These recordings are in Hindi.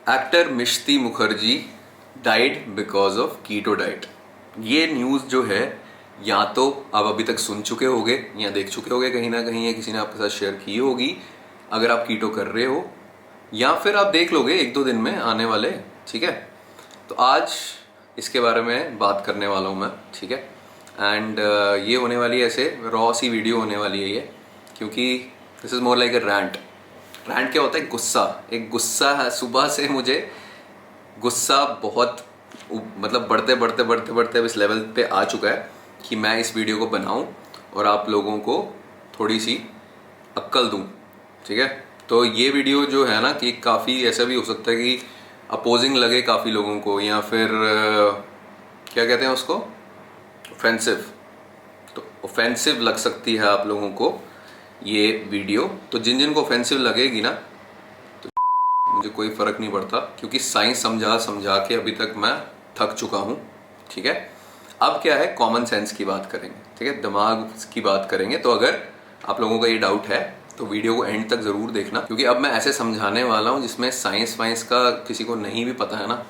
Actor Mishti Mukherjee died because of keto diet. ये न्यूज़ जो है या तो आप अभी तक सुन चुके होगे या देख चुके होगे कहीं ना कहीं, या किसी ने आपके साथ शेयर की होगी अगर आप कीटो कर रहे हो, या फिर आप देख लोगे एक दो दिन में आने वाले। ठीक है, तो आज इसके बारे में बात करने वाला हूँ मैं। ठीक है, एंड ये होने वाली है ऐसे रॉ सी वीडियो होने वाली है ये, क्योंकि this is more like a rant. Rant क्या होता है? गुस्सा। एक गुस्सा है, सुबह से मुझे गुस्सा बहुत मतलब बढ़ते बढ़ते बढ़ते बढ़ते अब इस लेवल पे आ चुका है कि मैं इस वीडियो को बनाऊं और आप लोगों को थोड़ी सी अक्ल दूं। ठीक है, तो ये वीडियो जो है ना कि काफ़ी ऐसा भी हो सकता है कि अपोजिंग लगे काफ़ी लोगों को, या फिर क्या कहते हैं उसको, ऑफेंसिव। तो ऑफेंसिव लग सकती है आप लोगों को ये वीडियो। तो जिन जिन को ऑफेंसिव लगेगी ना, तो मुझे कोई फ़र्क नहीं पड़ता, क्योंकि साइंस समझा समझा के अभी तक मैं थक चुका हूँ। ठीक है, अब क्या है, कॉमन सेंस की बात करेंगे। ठीक है, दिमाग की बात करेंगे। तो अगर आप लोगों का ये डाउट है तो वीडियो को एंड तक ज़रूर देखना, क्योंकि अब मैं ऐसे समझाने वाला हूँ जिसमें साइंस वाइंस का किसी को नहीं भी पता है ना,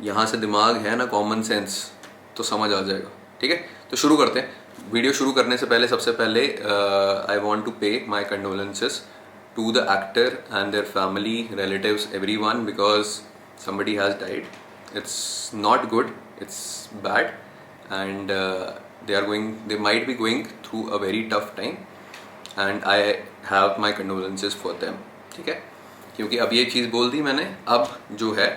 यहाँ से दिमाग है ना, कॉमन सेंस, तो समझ आ जाएगा। ठीक है, तो शुरू करते हैं। वीडियो शुरू करने से पहले सबसे पहले आई want to pay my condolences to the actor and their family, relatives, everyone, because somebody has died. It's not good, it's bad, and they might be going through a very tough time, and I have my condolences for them. ठीक है, क्योंकि अब ये चीज़ बोल दी मैंने, अब जो है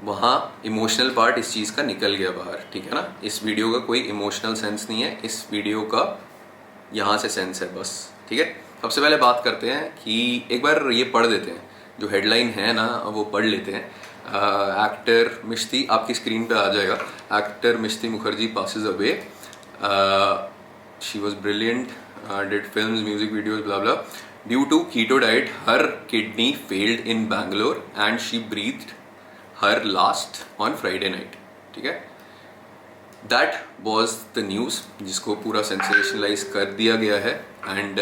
वहाँ इमोशनल पार्ट इस चीज़ का निकल गया बाहर। ठीक है ना, इस वीडियो का कोई इमोशनल सेंस नहीं है, इस वीडियो का यहाँ से सेंस है बस। ठीक है, सबसे पहले बात करते हैं कि एक बार ये पढ़ देते हैं, जो हेडलाइन है ना वो पढ़ लेते हैं। एक्टर मिश्ती, आपकी स्क्रीन पे आ जाएगा, actor Mishti Mukherjee passes away. She was brilliant, did films, music videos, blah blah. Due to keto diet, her kidney failed in Bangalore and she breathed her last on Friday night. ठीक है, दैट वॉज द न्यूज़, जिसको पूरा सेंसेशनलाइज कर दिया गया है एंड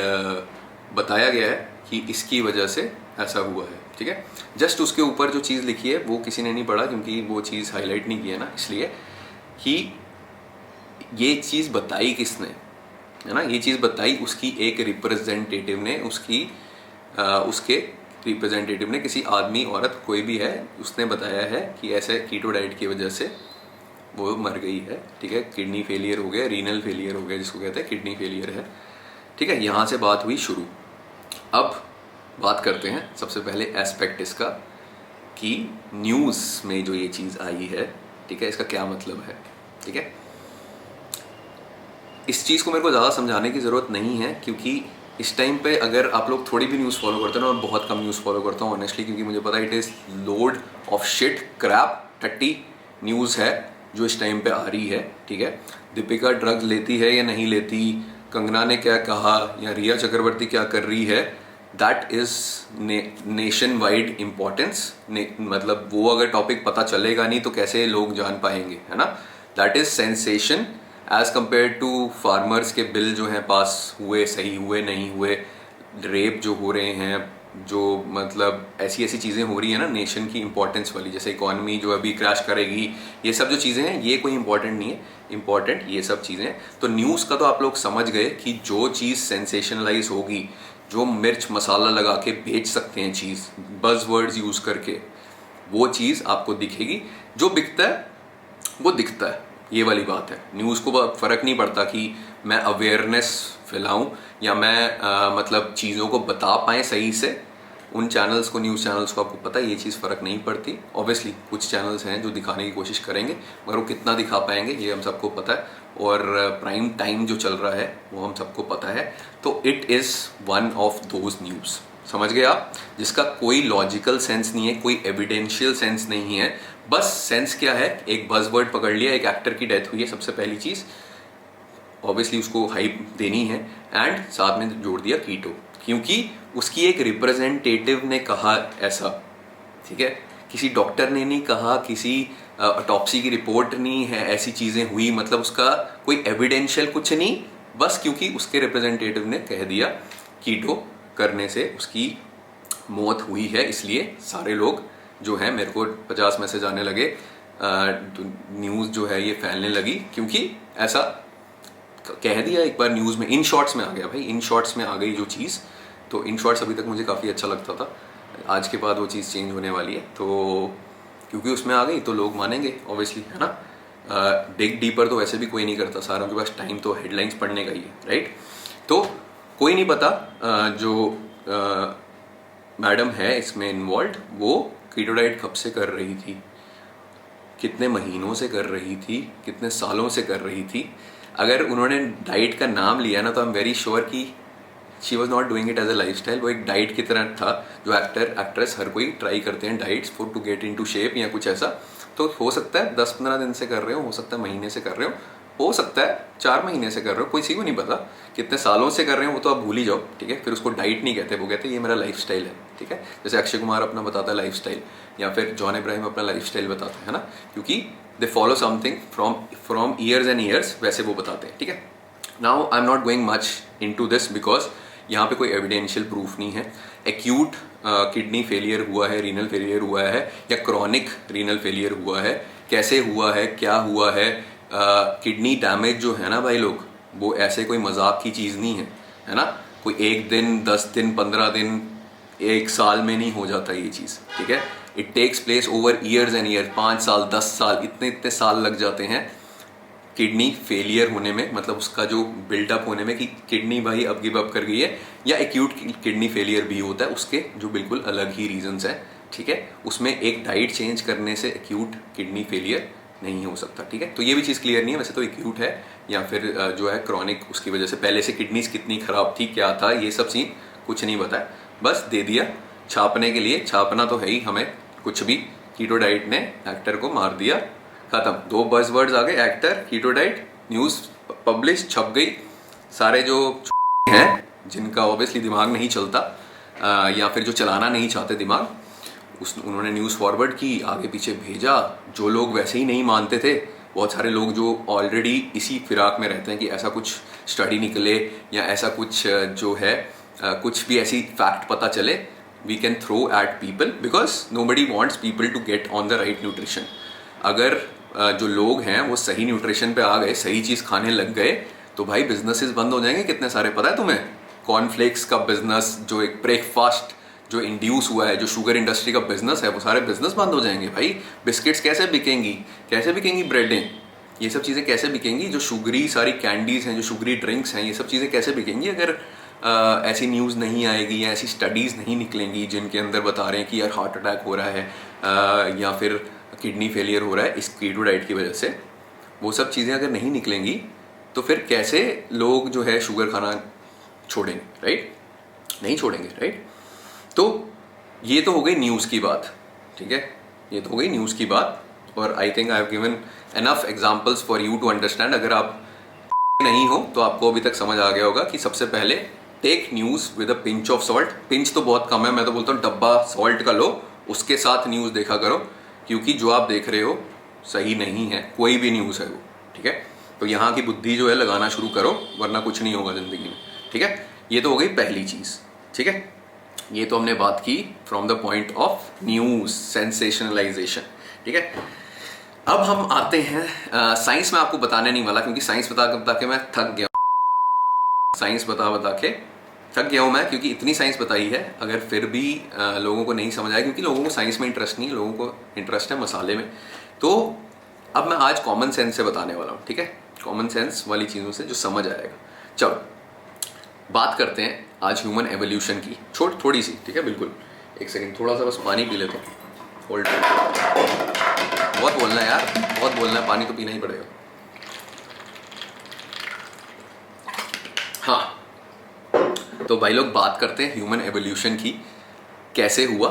बताया गया है कि इसकी वजह से ऐसा हुआ है। ठीक है, जस्ट उसके ऊपर जो चीज़ लिखी है वो किसी ने नहीं पढ़ा, क्योंकि वो चीज़ हाईलाइट नहीं की है ना, इसलिए कि ये चीज़ बताई किसने है ना, ये चीज़ बताई उसकी एक रिप्रेजेंटेटिव ने, उसके रिप्रेजेंटेटिव ने, किसी आदमी औरत कोई भी है, उसने बताया है कि ऐसे कीटो डाइट की वजह से वो मर गई है। ठीक है, किडनी फेलियर हो गया, रीनल फेलियर हो गया, जिसको कहते हैं किडनी फेलियर है। ठीक है, यहाँ से बात हुई शुरू। अब बात करते हैं सबसे पहले एस्पेक्ट इसका कि न्यूज़ में जो ये चीज़ आई है, ठीक है, इसका क्या मतलब है। ठीक है, इस चीज़ को मेरे को ज़्यादा समझाने की ज़रूरत नहीं है, क्योंकि इस टाइम पे अगर आप लोग थोड़ी भी न्यूज़ फॉलो करते हो ना, मैं बहुत कम न्यूज़ फॉलो करता हूँ ऑनेस्टली, क्योंकि मुझे पता है it is load of shit crap टट्टी न्यूज़ है जो इस टाइम पे आ रही है। ठीक है, दीपिका ड्रग्स लेती है या नहीं लेती, कंगना ने क्या कहा, या रिया चक्रवर्ती क्या कर रही है, that is nation wide importance. मतलब वो अगर टॉपिक पता चलेगा नहीं तो कैसे लोग जान पाएंगे, है ना। That is sensation as compare to farmers के बिल जो हैं पास हुए, सही हुए नहीं हुए, रेप जो हो रहे हैं, जो मतलब ऐसी ऐसी चीज़ें हो रही हैं ना नेशन की इम्पोर्टेंस वाली, जैसे इकॉनमी जो अभी क्रैश करेगी, ये सब जो चीज़ें हैं ये कोई इम्पोर्टेंट नहीं है, इम्पोर्टेंट ये सब चीज़ें। तो न्यूज़ का तो आप लोग समझ गए कि जो चीज़ सेंसेशनलाइज होगी, जो मिर्च मसाला लगा के बेच सकते हैं चीज़, बज़ वर्ड्स यूज़ करके, वो चीज़ आपको दिखेगी। जो बिकता है वो दिखता है, ये वाली बात है। न्यूज़ को फ़र्क नहीं पड़ता कि मैं अवेयरनेस फैलाऊं या मैं मतलब चीज़ों को बता पाएँ सही से। उन चैनल्स को, न्यूज़ चैनल्स को, आपको पता है ये चीज़ फ़र्क नहीं पड़ती। ऑब्वियसली कुछ चैनल्स हैं जो दिखाने की कोशिश करेंगे, मगर वो कितना दिखा पाएंगे ये हम सबको पता है, और प्राइम टाइम जो चल रहा है वो हम सबको पता है। तो it is one of those news, समझ गए आप, जिसका कोई लॉजिकल सेंस नहीं है, कोई एविडेंशियल सेंस नहीं है। बस सेंस क्या है, एक बज़वर्ड पकड़ लिया, एक एक्टर की डेथ हुई है, सबसे पहली चीज़ ऑब्वियसली उसको हाइप देनी है, एंड साथ में जोड़ दिया कीटो, क्योंकि उसकी एक रिप्रेजेंटेटिव ने कहा ऐसा। ठीक है, किसी डॉक्टर ने नहीं कहा, किसी ऑटोप्सी की रिपोर्ट नहीं है, ऐसी चीज़ें हुई, मतलब उसका कोई एविडेंशियल कुछ नहीं, बस क्योंकि उसके रिप्रेजेंटेटिव ने कह दिया कीटो करने से उसकी मौत हुई है, इसलिए सारे लोग जो है मेरे को 50 मैसेज आने लगे, न्यूज़ जो है ये फैलने लगी, क्योंकि ऐसा कह दिया एक बार न्यूज़ में, इन शॉर्ट्स में आ गया भाई, इन शॉर्ट्स में आ गई जो चीज़। तो इन शॉर्ट्स अभी तक मुझे काफ़ी अच्छा लगता था, आज के बाद वो चीज़ चेंज होने वाली है, तो क्योंकि उसमें आ गई तो लोग मानेंगे ऑब्वियसली, है ना। डिग डीपर तो वैसे भी कोई नहीं करता, सारों के पास टाइम तो हेडलाइंस पढ़ने का ही है, राइट। तो कोई नहीं पता, जो मैडम है इसमें इन्वॉल्व, वो कीटो डाइट कब से कर रही थी, कितने महीनों से कर रही थी, कितने सालों से कर रही थी। अगर उन्होंने डाइट का नाम लिया ना, तो आई एम वेरी श्योर कि she was not doing it as a lifestyle, वो एक डाइट की तरह था, जो एक्टर एक्ट्रेस हर कोई ट्राई करते हैं diets for to get into shape या कुछ ऐसा। तो हो सकता है 10-15 दिन से कर रहे हो सकता है महीने से कर रहे हो सकता है 4 महीने से कर रहे हो, किसी को नहीं पता कितने सालों से कर रहे हो, वो तो आप भूल ही जाओ, ठीक है। फिर उसको डाइट नहीं कहते, वो कहते हैं ये मेरा लाइफ स्टाइल है, ठीक है। जैसे अक्षय कुमार अपना बताता है लाइफ स्टाइल, या फिर जॉन इब्राहिम अपना लाइफ स्टाइल बताते हैं ना, क्योंकि they follow something from years and years, वैसे वो बताते हैं, ठीक है। Now I am not going much into this, because यहाँ पे कोई एविडेंशियल प्रूफ नहीं है। एक्यूट किडनी फेलियर हुआ है, रीनल फेलियर हुआ है, या क्रॉनिक रीनल फेलियर हुआ है, कैसे हुआ है, क्या हुआ है। किडनी डैमेज जो है ना भाई लोग, वो ऐसे कोई मजाक की चीज़ नहीं है ना। कोई 1 दिन, 10 दिन, 15 दिन, 1 साल में नहीं हो जाता ये चीज़, ठीक है। It takes place over years and years, 5 साल, 10 साल, इतने साल लग जाते हैं किडनी फेलियर होने में, मतलब उसका जो बिल्डअप होने में कि किडनी भाई अब गिव अप कर गई है, या एक्यूट किडनी फेलियर भी होता है, उसके जो बिल्कुल अलग ही रीजंस हैं, ठीक है। उसमें एक डाइट चेंज करने से एक्यूट किडनी फेलियर नहीं हो सकता, ठीक है। तो ये भी चीज़ क्लियर नहीं है, वैसे तो एक्यूट है या फिर जो है क्रॉनिक, उसकी वजह से पहले से किडनीज कितनी खराब थी, क्या था, ये सब सीन कुछ नहीं बताया, बस दे दिया छापने के लिए। छापना तो है ही हमें कुछ भी, कीटो डाइट ने एक्टर को मार दिया, खत्म। 2 बज़वर्ड्स आ गए, actor, keto diet, news publish, छप गई। सारे जो हैं जिनका ऑब्वियसली दिमाग नहीं चलता, या फिर जो चलाना नहीं चाहते दिमाग, उन्होंने न्यूज़ फॉरवर्ड की, आगे पीछे भेजा। जो लोग वैसे ही नहीं मानते थे, बहुत सारे लोग जो ऑलरेडी इसी फिराक में रहते हैं कि ऐसा कुछ स्टडी निकले या ऐसा कुछ जो है कुछ भी ऐसी फैक्ट पता चले, we can throw at people, because nobody wants people to get on the right nutrition. अगर जो लोग हैं वो सही न्यूट्रिशन पे आ गए, सही चीज़ खाने लग गए, तो भाई बिजनेसेस बंद हो जाएंगे कितने सारे। पता है तुम्हें, कॉर्नफ्लेक्स का बिजनेस, जो एक ब्रेकफास्ट जो इंड्यूस हुआ है, जो शुगर इंडस्ट्री का बिजनेस है, वो सारे बिजनेस बंद हो जाएंगे भाई। बिस्किट्स कैसे बिकेंगी ब्रेडें, ये सब चीज़ें कैसे बिकेंगी, जो शुगरी सारी कैंडीज़ हैं, जो शुगरी ड्रिंक्स हैं, ये सब चीज़ें कैसे बिकेंगी अगर ऐसी न्यूज़ नहीं आएगी या ऐसी स्टडीज़ नहीं निकलेंगी जिनके अंदर बता रहे हैं कि यार हार्ट अटैक हो रहा है या फिर किडनी फेलियर हो रहा है इस कीटो डाइट की वजह से। वो सब चीज़ें अगर नहीं निकलेंगी तो फिर कैसे लोग जो है शुगर खाना छोड़ेंगे, राइट? नहीं छोड़ेंगे, राइट? तो ये तो हो गई न्यूज़ की बात, ठीक है, ये तो हो गई न्यूज़ की बात। और I think I have given enough examples for you to understand. अगर आप नहीं हो तो आपको अभी तक समझ आ गया होगा कि सबसे पहले tech news with a pinch of salt. Pinch तो बहुत कम है, मैं तो बोलता हूँ डब्बा सॉल्ट का लो, उसके साथ न्यूज़ देखा करो, क्योंकि जो आप देख रहे हो सही नहीं है, कोई भी न्यूज़ है वो, ठीक है। तो यहाँ की बुद्धि जो है लगाना शुरू करो, वरना कुछ नहीं होगा ज़िंदगी में, ठीक है। ये तो हो गई पहली चीज़, ठीक है। ये तो हमने बात की from the point of news sensationalization, ठीक है। अब हम आते हैं साइंस में आपको बताने नहीं वाला, क्योंकि साइंस बता के मैं थक गया। साइंस बता के थक गया हूँ मैं, क्योंकि इतनी साइंस बताई है, अगर फिर भी लोगों को नहीं समझ आया, क्योंकि लोगों को साइंस में इंटरेस्ट नहीं है, लोगों को इंटरेस्ट है मसाले में। तो अब मैं आज कॉमन सेंस से बताने वाला हूँ, ठीक है, कॉमन सेंस वाली चीज़ों से जो समझ आएगा। चलो बात करते हैं आज ह्यूमन एवोल्यूशन की, थोड़ी सी, ठीक है, बिल्कुल। एक सेकेंड, थोड़ा सा बस पानी पी लेता हूँ, होल्ड। बहुत बोलना है यार, बहुत बोलना है, पानी तो पीना ही पड़ेगा। हाँ, तो भाई लोग बात करते हैं ह्यूमन एवोल्यूशन की, कैसे हुआ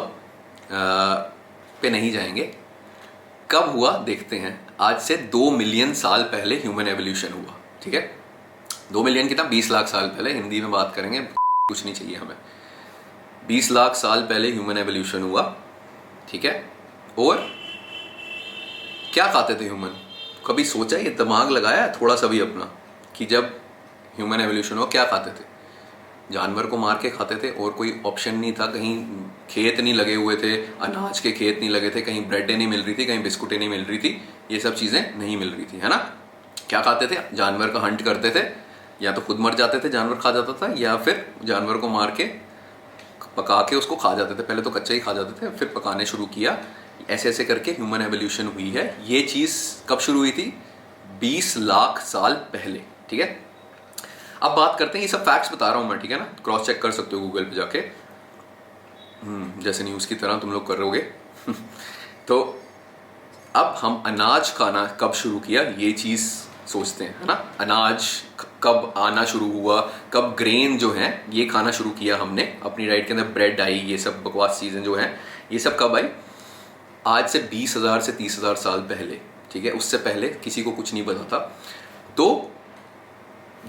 पे नहीं जाएंगे, कब हुआ देखते हैं। आज से 2 मिलियन साल पहले ह्यूमन एवोल्यूशन हुआ, ठीक है। 2 मिलियन कितना, 20 लाख साल पहले, हिंदी में बात करेंगे, कुछ नहीं चाहिए हमें। 20 लाख साल पहले ह्यूमन एवोल्यूशन हुआ, ठीक है। और क्या खाते थे ह्यूमन, कभी सोचा, ये दिमाग लगाया थोड़ा सा भी अपना, कि जब ह्यूमन एवोल्यूशन हुआ क्या खाते थे? जानवर को मार के खाते थे और कोई ऑप्शन नहीं था, कहीं खेत नहीं लगे हुए थे, अनाज के खेत नहीं लगे थे, कहीं ब्रेडें नहीं मिल रही थी, कहीं बिस्कुटें नहीं मिल रही थी, ये सब चीज़ें नहीं मिल रही थी, है ना। क्या खाते थे? जानवर का हंट करते थे, या तो खुद मर जाते थे, जानवर खा जाता था, या फिर जानवर को मार के पका के उसको खा जाते थे। पहले तो कच्चा ही खा जाते थे, फिर पकाने शुरू किया। ऐसे ऐसे करके ह्यूमन एवोल्यूशन हुई है। ये चीज़ कब शुरू हुई थी? 20 लाख साल पहले, ठीक है। अब बात करते हैं, ये सब फैक्ट्स बता रहा हूं मैं, ठीक है ना, क्रॉस चेक कर सकते हो गूगल पे जाके, जैसे न्यूज़ की तरह तुम लोग कर रहोगे। तो अब हम अनाज खाना कब शुरू किया ये चीज़ सोचते हैं, है ना। अनाज कब आना शुरू हुआ, कब ग्रेन जो है ये खाना शुरू किया हमने अपनी डाइट के अंदर, ब्रेड आई, ये सब बकवास चीज़ें जो हैं ये सब कब आई? आज से 20,000 से 30,000 साल पहले, ठीक है। उससे पहले किसी को कुछ नहीं पता था। तो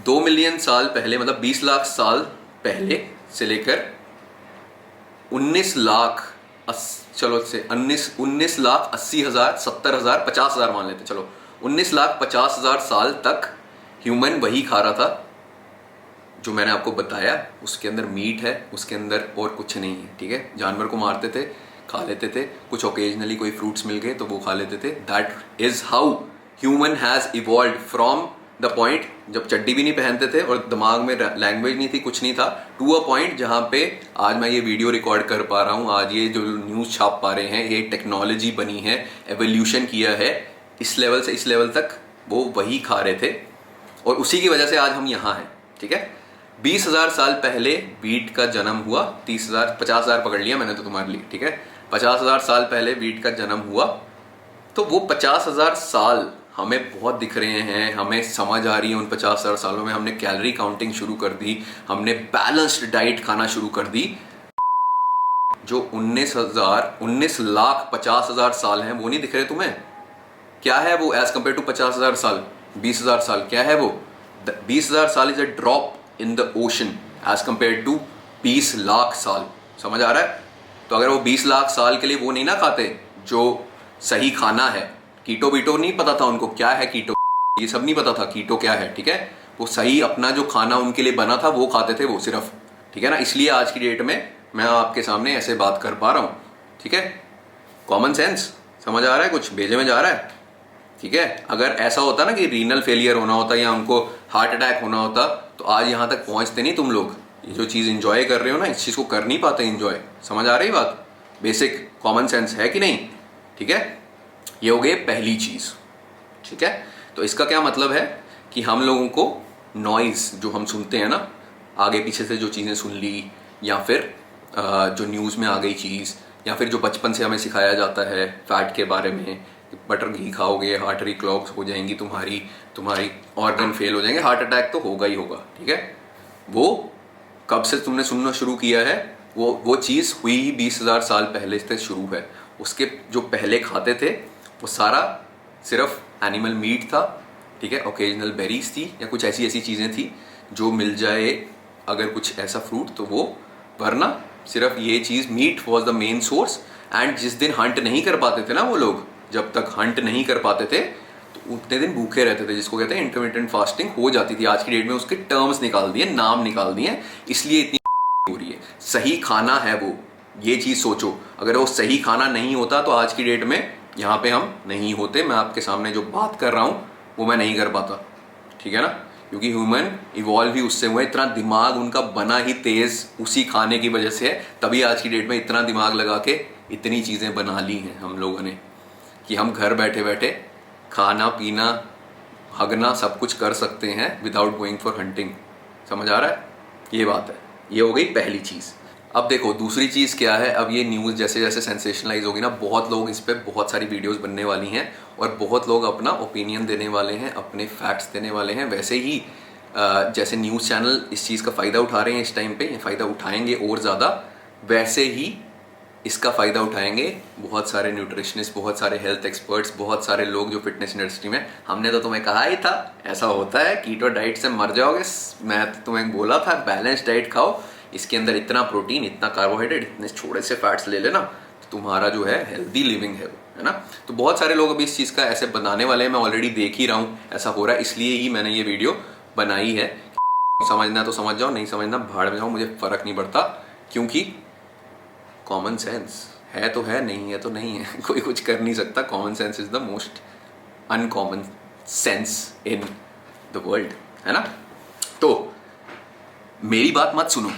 2 मिलियन साल पहले, मतलब 20 लाख साल पहले से लेकर 19 लाख 80,000, 70,000, 50,000 मान लेते, चलो 19,50,000 साल तक ह्यूमन वही खा रहा था जो मैंने आपको बताया। उसके अंदर मीट है, उसके अंदर और कुछ नहीं है, ठीक है। जानवर को मारते थे, खा लेते थे, कुछ ओकेजनली कोई फ्रूट्स मिल गए तो वो खा लेते थे। That is how human has evolve from the point जब चड्डी भी नहीं पहनते थे और दिमाग में लैंग्वेज नहीं थी, कुछ नहीं था, टू अ पॉइंट जहाँ पे आज मैं ये वीडियो रिकॉर्ड कर पा रहा हूँ, आज ये जो न्यूज़ छाप पा रहे हैं, ये टेक्नोलॉजी बनी है, एवोल्यूशन किया है, इस लेवल से इस लेवल तक वो वही खा रहे थे और उसी की वजह से आज हम यहाँ हैं, ठीक है। 20,000 साल पहले वीट का जन्म हुआ, 30,000, 50,000 पकड़ लिया मैंने तो तुम्हारे लिए, ठीक है। 50,000 साल पहले वीट का जन्म हुआ, तो वो 50,000 साल हमें बहुत दिख रहे हैं, हमें समझ आ रही है। उन 50,000 सालों में हमने कैलोरी काउंटिंग शुरू कर दी, हमने बैलेंस्ड डाइट खाना शुरू कर दी। जो 19,50,000 साल हैं वो नहीं दिख रहे तुम्हें? क्या है वो एज कंपेयर टू 50,000 साल, 20,000 साल? क्या है वो? 20,000 साल is a drop in the ocean as compare to 20 lakh साल। समझ आ रहा है? तो अगर वो 20 लाख साल के लिए वो नहीं ना खाते जो सही खाना है, कीटो बीटो नहीं पता था उनको, क्या है कीटो, ये सब नहीं पता था कीटो क्या है, ठीक है। वो सही अपना जो खाना उनके लिए बना था वो खाते थे वो सिर्फ, ठीक है ना। इसलिए आज की डेट में मैं आपके सामने ऐसे बात कर पा रहा हूँ, ठीक है। कॉमन सेंस समझ आ रहा है? कुछ भेजे में जा रहा है, ठीक है। अगर ऐसा होता ना कि रीनल फेलियर होना होता या उनको हार्ट अटैक होना होता तो आज यहाँ तक पहुँचते नहीं तुम लोग। ये जो चीज़ इंजॉय कर रहे हो ना, इस चीज़ को कर नहीं पाते इंजॉय। समझ आ रही बात? बेसिक कॉमन सेंस है कि नहीं, ठीक है। ये हो गई पहली चीज़, ठीक है। तो इसका क्या मतलब है कि हम लोगों को नॉइज़ जो हम सुनते हैं ना, आगे पीछे से जो चीज़ें सुन ली, या फिर जो न्यूज़ में आ गई चीज़, या फिर जो बचपन से हमें सिखाया जाता है फैट के बारे में, बटर घी खाओगे आर्टरी क्लॉग्स हो जाएंगी तुम्हारी ऑर्गन फेल हो जाएंगे, हार्ट अटैक तो होगा ही होगा, ठीक है। वो कब से तुमने सुनना शुरू किया है? वो चीज़ हुई ही 20,000 साल पहले से शुरू है। उसके जो पहले खाते थे वो सारा सिर्फ एनिमल मीट था, ठीक है। ओकेजनल बेरीज थी या कुछ ऐसी ऐसी चीज़ें थी जो मिल जाए, अगर कुछ ऐसा फ्रूट तो वो, वरना सिर्फ ये चीज़ meat was the main source. And जिस दिन हंट नहीं कर पाते थे ना वो लोग, जब तक हंट नहीं कर पाते थे तो उतने दिन भूखे रहते थे, जिसको कहते हैं इंटरमिटेंट फास्टिंग हो जाती थी। आज की डेट में उसके टर्म्स निकाल दिए, नाम निकाल दिए, इसलिए इतनी हो रही है। सही खाना है वो, ये चीज़ सोचो। अगर वो सही खाना नहीं होता तो आज की डेट में यहाँ पे हम नहीं होते। मैं आपके सामने जो बात कर रहा हूँ वो मैं नहीं कर पाता, ठीक है ना। क्योंकि ह्यूमन इवॉल्व ही उससे हुआ, इतना दिमाग उनका बना ही तेज उसी खाने की वजह से है। तभी आज की डेट में इतना दिमाग लगा के इतनी चीज़ें बना ली हैं हम लोगों ने कि हम घर बैठे बैठे खाना पीना हगना सब कुछ कर सकते हैं विदाउट गोइंग फॉर हंटिंग। समझ आ रहा है? ये बात है। ये हो गई पहली चीज़। अब देखो दूसरी चीज़ क्या है। अब ये न्यूज़ जैसे जैसे सेंसेशनलाइज होगी ना, बहुत लोग इस पर बहुत सारी वीडियोस बनने वाली हैं और बहुत लोग अपना ओपिनियन देने वाले हैं, अपने फैक्ट्स देने वाले हैं। वैसे ही जैसे न्यूज़ चैनल इस चीज़ का फ़ायदा उठा रहे हैं इस टाइम पे, फ़ायदा उठाएंगे और ज़्यादा, वैसे ही इसका फ़ायदा उठाएंगे बहुत सारे न्यूट्रिशनिस्ट, बहुत सारे हेल्थ एक्सपर्ट्स, बहुत सारे लोग जो फिटनेस इंडस्ट्री में। हमने तो तुम्हें कहा ही था ऐसा होता है, कीटो डाइट से मर जाओगे। मैं तो तुम्हें बोला था बैलेंस डाइट खाओ, इसके अंदर इतना प्रोटीन, इतना कार्बोहाइड्रेट, इतने थोड़े से फैट्स ले लेना तो तुम्हारा जो है हेल्दी लिविंग है ना। तो बहुत सारे लोग अभी इस चीज़ का ऐसे बनाने वाले हैं, मैं ऑलरेडी देख ही रहा हूँ ऐसा हो रहा है, इसलिए ही मैंने ये वीडियो बनाई है। समझना तो समझ जाओ, नहीं समझना भाड़ में जाओ, मुझे फर्क नहीं पड़ता, क्योंकि कॉमन सेंस है तो है, नहीं है तो नहीं है। कोई कुछ कर नहीं सकता। Common sense is the most uncommon sense in the world, है ना। तो मेरी बात मत सुनो,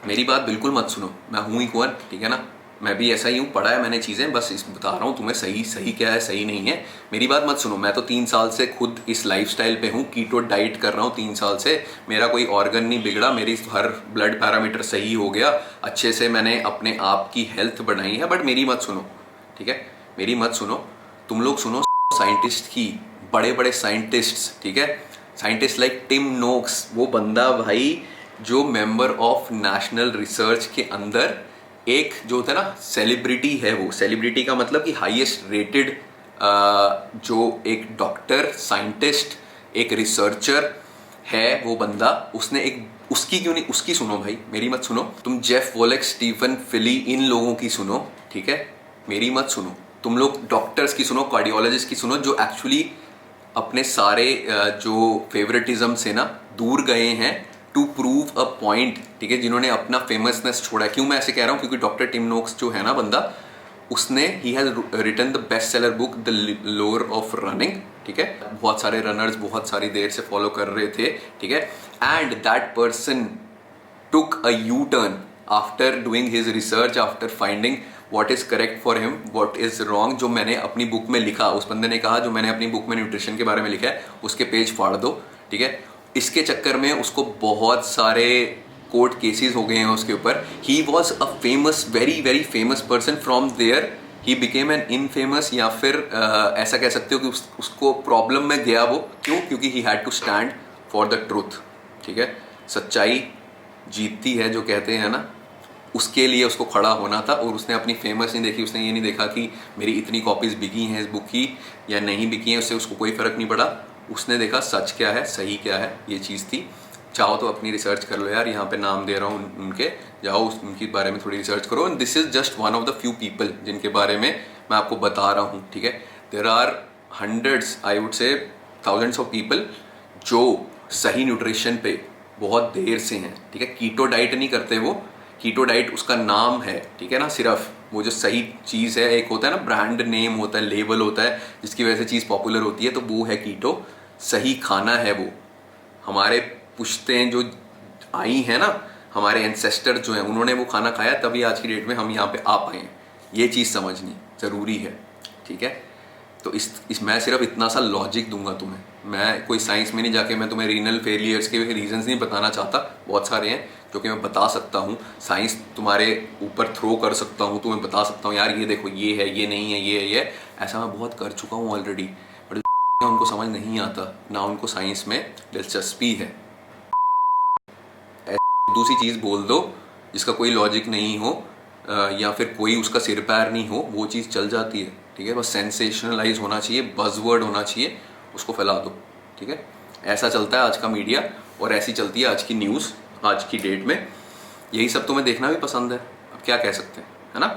मेरी बात बिल्कुल मत सुनो। मैं हूं ही कौन, ठीक है ना। मैं भी ऐसा ही हूँ, पढ़ा है मैंने चीज़ें, बस इस बता रहा हूँ तुम्हें सही सही क्या है, सही नहीं है। मेरी बात मत सुनो। मैं तो 3 साल से खुद इस लाइफस्टाइल पे हूँ, कीटो डाइट कर रहा हूँ 3 साल से। मेरा कोई ऑर्गन नहीं बिगड़ा, मेरी हर ब्लड पैरामीटर सही हो गया, अच्छे से मैंने अपने आप की हेल्थ बढ़ाई है। बट मेरी मत सुनो, ठीक है, मेरी मत सुनो। तुम लोग सुनो साइंटिस्ट की, बड़े बड़े साइंटिस्ट, ठीक है। साइंटिस्ट लाइक टिम नोक्स, वो बंदा भाई जो मेंबर ऑफ नेशनल रिसर्च के अंदर एक जो होता है ना सेलिब्रिटी है। वो सेलिब्रिटी का मतलब कि हाईएस्ट रेटेड जो एक डॉक्टर, साइंटिस्ट, एक रिसर्चर है वो बंदा। उसने एक, उसकी क्यों नहीं, उसकी सुनो भाई, मेरी मत सुनो। तुम जेफ वोलेक, स्टीफन फिली, इन लोगों की सुनो, ठीक है, मेरी मत सुनो। तुम लोग डॉक्टर्स की सुनो, कार्डियोलॉजिस्ट की सुनो, जो एक्चुअली अपने सारे जो फेवरेटिज्म से ना दूर गए हैं टू प्रूव अ पॉइंट, ठीक है, जिन्होंने अपना फेमसनेस छोड़ा। क्यों मैं ऐसे कह रहा हूँ, क्योंकि डॉक्टर टिम नोक्स जो है ना बंदा, उसने ही has written the best seller book the lore of running, ठीक है। बहुत सारे रनर्स बहुत सारी देर से फॉलो कर रहे थे, ठीक है। And that person took a U turn after doing his research, after finding what is correct for him, what is wrong. जो मैंने अपनी बुक में लिखा, उस बंदे ने कहा जो मैंने अपनी बुक में न्यूट्रिशन के बारे में लिखा है उसके पेज फाड़ दो, ठीक है। इसके चक्कर में उसको बहुत सारे कोर्ट केसेस हो गए हैं उसके ऊपर। He was a famous, very very famous person, from there he became an infamous, या फिर ऐसा कह सकते हो कि उसको प्रॉब्लम में गया वो। क्यों? क्योंकि he had to stand for the truth, ठीक है। सच्चाई जीतती है जो कहते हैं ना, उसके लिए उसको खड़ा होना था। और उसने अपनी फेमस नहीं देखी, उसने ये नहीं देखा कि मेरी इतनी कॉपीज बिकी हैं इस बुक की या नहीं बिकी हैं, उससे उसको कोई फर्क नहीं पड़ा। उसने देखा सच क्या है, सही क्या है, ये चीज़ थी। चाहो तो अपनी रिसर्च कर लो यार, यहाँ पे नाम दे रहा हूँ उनके, जाओ उनके बारे में थोड़ी रिसर्च करो। And this is just one of the few people जिनके बारे में मैं आपको बता रहा हूँ, ठीक है। There are hundreds, I would say thousands of people जो सही न्यूट्रिशन पे बहुत देर से हैं, ठीक है। कीटो डाइट नहीं करते वो, कीटो डाइट उसका नाम है, ठीक है ना। सिर्फ वो जो सही चीज़ है, एक होता है ना ब्रांड नेम होता है, लेबल होता है जिसकी वजह से चीज़ पॉपुलर होती है, तो वो है कीटो। सही खाना है वो। हमारे पुश्तें जो आई हैं ना, हमारे एंसेस्टर जो हैं, उन्होंने वो खाना खाया, तभी आज की डेट में हम यहाँ पे आ पाए हैं। ये चीज़ समझनी ज़रूरी है, ठीक है। तो इस मैं सिर्फ इतना सा लॉजिक दूंगा तुम्हें। मैं कोई साइंस में नहीं जाके मैं तुम्हें रीनल फेलियर्स के रीजंस नहीं बताना चाहता, बहुत सारे हैं जो कि मैं बता सकता हूँ। साइंस तुम्हारे ऊपर थ्रो कर सकता हूँ, तुम्हें बता सकता हूँ यार ये देखो ये है, ये नहीं है, ये है, ये ऐसा मैं बहुत कर चुका हूँ ऑलरेडी। बट उनको समझ नहीं आता, ना उनको साइंस में दिलचस्पी है। दूसरी चीज़ बोल दो जिसका कोई लॉजिक नहीं हो, या फिर कोई उसका सिर पैर नहीं हो, वो चीज़ चल जाती है, ठीक है। बस सेंसेशनलाइज होना चाहिए, बज़वर्ड होना चाहिए, उसको फैला दो, ठीक है। ऐसा चलता है आज का मीडिया, और ऐसी चलती है आज की न्यूज़ आज की डेट में। यही सब तुम्हें देखना भी पसंद है, अब क्या कह सकते हैं, है ना।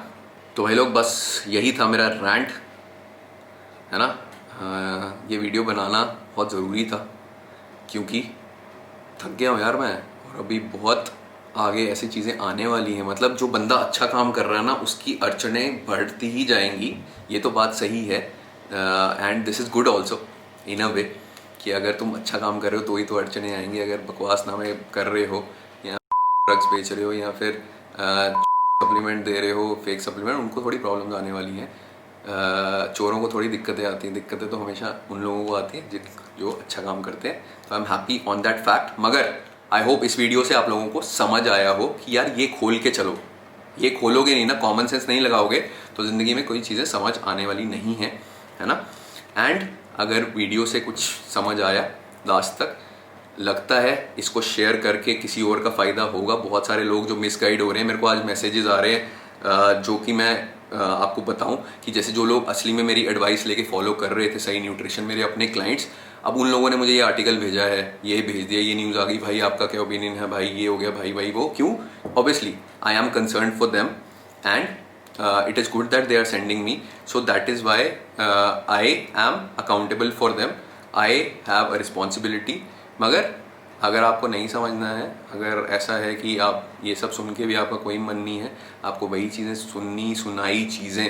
तो भाई लोग, बस यही था मेरा रैंट, है ना। ये वीडियो बनाना बहुत ज़रूरी था, क्योंकि थक गया हूँ यार मैं, और अभी बहुत आगे ऐसी चीज़ें आने वाली हैं। मतलब जो बंदा अच्छा काम कर रहा है ना, उसकी अड़चनें बढ़ती ही जाएंगी, ये तो बात सही है। And this is good also in a way, कि अगर तुम अच्छा काम कर रहे हो तो ही तो अड़चनें आएंगी। अगर बकवास नामे कर रहे हो, या ड्रग्स बेच रहे हो, या फिर सप्लीमेंट दे रहे हो, फेक सप्लीमेंट, उनको थोड़ी प्रॉब्लम्स आने वाली हैं। चोरों को थोड़ी दिक्कतें आती हैं। दिक्कतें तो हमेशा उन लोगों को आती हैं जो अच्छा काम करते हैं। तो I am happy on that fact. मगर आई होप इस वीडियो से आप लोगों को समझ आया हो कि यार ये खोल के चलो। ये खोलोगे नहीं ना, कॉमन सेंस नहीं लगाओगे, तो ज़िंदगी में कोई चीज़ें समझ आने वाली नहीं है ना। एंड अगर वीडियो से कुछ समझ आया लास्ट तक, लगता है इसको शेयर करके किसी और का फ़ायदा होगा। बहुत सारे लोग जो मिसगाइड हो रहे हैं, मेरे को आज मैसेजेस आ रहे हैं जो कि मैं आपको बताऊं कि जैसे जो लोग असली में मेरी एडवाइस लेके फॉलो कर रहे थे सही न्यूट्रिशन, मेरे अपने क्लाइंट्स, अब उन लोगों ने मुझे ये आर्टिकल भेजा है, ये भेज दिया, ये न्यूज़ आ गई, भाई आपका क्या ओपिनियन है, भाई ये हो गया, भाई वो। क्यों? Obviously I am concern for them, and it is good that they are sending me, so that is why I am accountable for them, I have a responsibility. मगर अगर आपको नहीं समझना है, अगर ऐसा है कि आप ये सब सुन के भी आपका कोई मन नहीं है, आपको वही चीज़ें सुननी सुनाई चीज़ें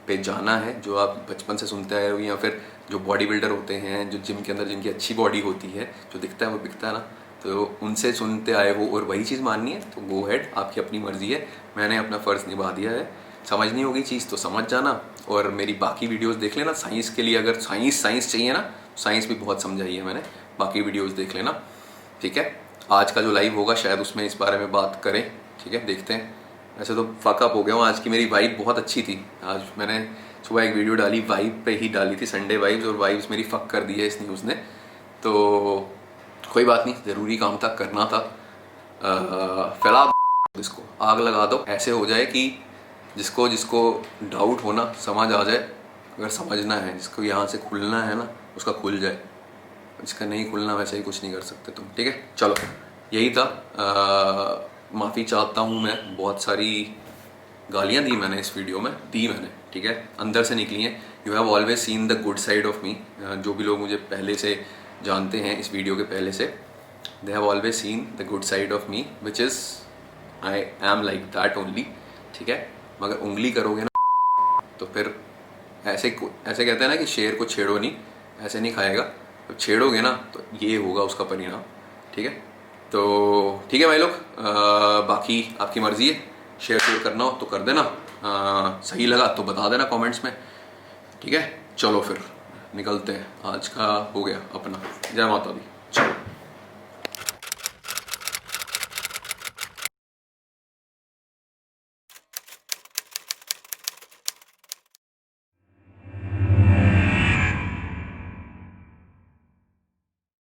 पे जाना है जो आप बचपन से सुनते आए हो, या फिर जो बॉडी बिल्डर होते हैं, जो जिम के अंदर जिनकी अच्छी बॉडी होती है, जो दिखता है वो बिकता है ना, तो उनसे सुनते आए हो और वही चीज़ माननी है तो गो हेड, आपकी अपनी मर्ज़ी है। मैंने अपना फ़र्ज़ निभा दिया है। समझनी होगी चीज़ तो समझ जाना, और मेरी बाकी वीडियोस देख लेना। साइंस के लिए अगर साइंस चाहिए ना, साइंस भी बहुत समझाई है मैंने, बाकी वीडियोस देख लेना, ठीक है। आज का जो लाइव होगा शायद उसमें इस बारे में बात करें, ठीक है, देखते हैं। वैसे तो फकअप हो गया हूँ, आज की मेरी वाइब बहुत अच्छी थी। आज मैंने सुबह एक वीडियो डाली, वाइब पे ही डाली थी, संडे वाइब्स, और वाइब्स मेरी फक कर दी है इस न्यूज़ ने। तो कोई बात नहीं, ज़रूरी काम था, करना था। फैला इसको, आग लगा दो, ऐसे हो जाए कि जिसको जिसको डाउट होना समझ आ जाए। अगर समझना है, जिसको यहाँ से खुलना है ना, उसका खुल जाए, जिसका नहीं खुलना वैसे ही कुछ नहीं कर सकते तुम, ठीक है। चलो यही था। माफ़ी चाहता हूँ मैं, बहुत सारी गालियाँ दी मैंने इस वीडियो में, ठीक है, अंदर से निकली हैं। You have always seen the good side of me. जो भी लोग मुझे पहले से जानते हैं इस वीडियो के पहले से, they have always seen the good side of me, which is I am like that only, ठीक है। मगर उंगली करोगे ना तो फिर ऐसे कहते हैं ना कि शेर को छेड़ो नहीं, ऐसे नहीं खाएगा। तो छेड़ोगे ना तो ये होगा उसका परिणाम, ठीक है। तो ठीक है भाई लोग, बाकी आपकी मर्ज़ी है, शेयर करना हो तो कर देना, सही लगा तो बता देना कमेंट्स में, ठीक है। चलो फिर निकलते हैं, आज का हो गया अपना। जय माता दी।